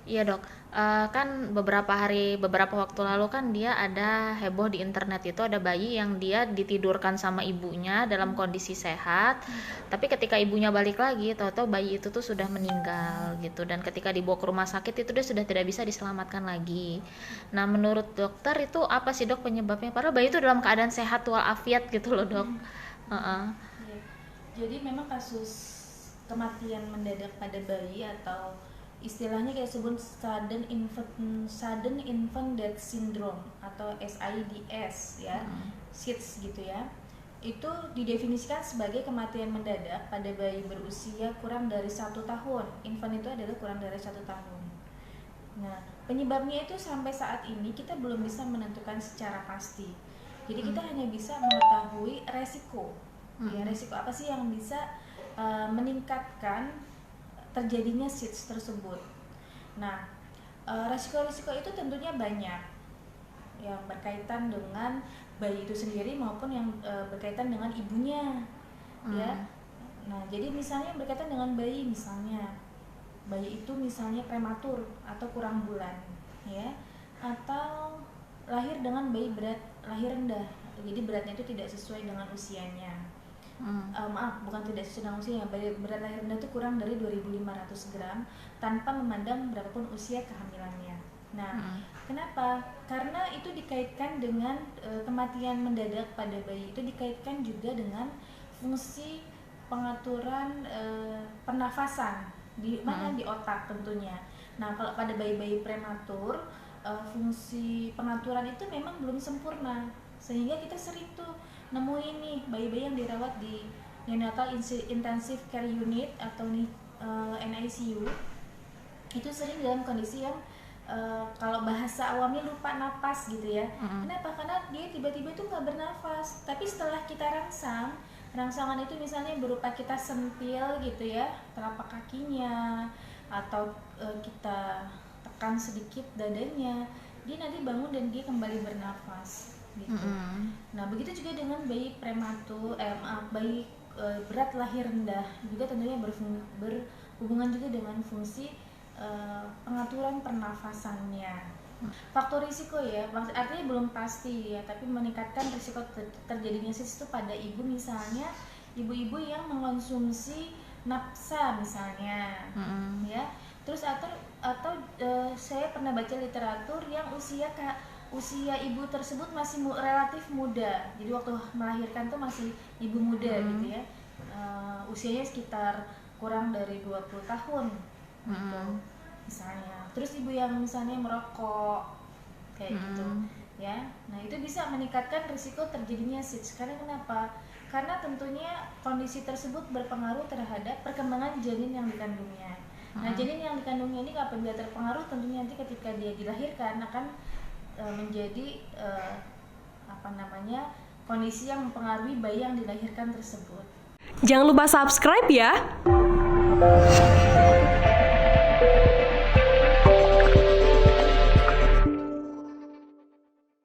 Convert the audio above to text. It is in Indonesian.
Iya dok, kan beberapa waktu lalu kan dia ada heboh di internet itu ada bayi yang dia ditidurkan sama ibunya dalam kondisi sehat, tapi ketika ibunya balik lagi, tahu-tahu bayi itu tuh sudah meninggal gitu dan ketika dibawa ke rumah sakit itu dia sudah tidak bisa diselamatkan lagi. Nah menurut dokter itu apa sih dok penyebabnya? Padahal bayi itu dalam keadaan sehat walafiat gitu loh dok. Heeh. Iya. Jadi memang kasus kematian mendadak pada bayi atau istilahnya kayak sebut sudden infant death syndrome atau SIDS ya, SIDS gitu ya. Itu didefinisikan sebagai kematian mendadak pada bayi berusia kurang dari 1 tahun. Infant itu adalah kurang dari 1 tahun. Nah, penyebabnya itu sampai saat ini kita belum bisa menentukan secara pasti. Jadi kita hanya bisa mengetahui resiko. Ya, resiko apa sih yang bisa meningkatkan terjadinya SIDS tersebut. Nah, resiko-resiko itu tentunya banyak yang berkaitan dengan bayi itu sendiri maupun yang berkaitan dengan ibunya, ya. Nah, jadi misalnya berkaitan dengan bayi, misalnya bayi itu misalnya prematur atau kurang bulan, ya, atau lahir dengan bayi berat lahir rendah, jadi beratnya itu tidak sesuai dengan usianya. Maaf, bukan tidak sesuai dengan usianya, berat lahir rendah itu kurang dari 2.500 gram tanpa memandang berapapun usia kehamilannya. Nah, kenapa? Karena itu dikaitkan dengan kematian mendadak pada bayi itu dikaitkan juga dengan fungsi pengaturan pernafasan di mana di otak tentunya. Nah, kalau pada bayi-bayi prematur fungsi pengaturan itu memang belum sempurna, sehingga kita sering tuh nemuin nih bayi-bayi yang dirawat di neonatal intensive care unit atau NICU itu sering dalam kondisi yang kalau bahasa awamnya lupa napas gitu ya. Kenapa? Karena dia tiba-tiba itu nggak bernafas. Tapi setelah kita rangsangan itu misalnya berupa kita sentil gitu ya telapak kakinya atau kita tekan sedikit dadanya, dia nanti bangun dan dia kembali bernafas gitu. Nah, begitu juga dengan bayi prematur, bayi berat lahir rendah juga tentunya berhubungan juga dengan fungsi pengaturan pernafasannya. Faktor risiko ya, artinya belum pasti ya, tapi meningkatkan risiko terjadinya SIDS itu pada ibu, misalnya ibu-ibu yang mengonsumsi napsa misalnya, ya. Terus atau saya pernah baca literatur yang usia ibu tersebut masih relatif muda, jadi waktu melahirkan tuh masih ibu muda gitu ya, usianya sekitar kurang dari 20 tahun gitu misalnya. Terus ibu yang misalnya merokok kayak gitu ya, nah itu bisa meningkatkan risiko terjadinya SIDS. Karena kenapa? Karena tentunya kondisi tersebut berpengaruh terhadap perkembangan janin yang dikandungnya. Nah, janin yang dikandungnya ini apabila terpengaruh tentunya nanti ketika dia dilahirkan akan menjadi kondisi yang mempengaruhi bayi yang dilahirkan tersebut. Jangan lupa subscribe ya.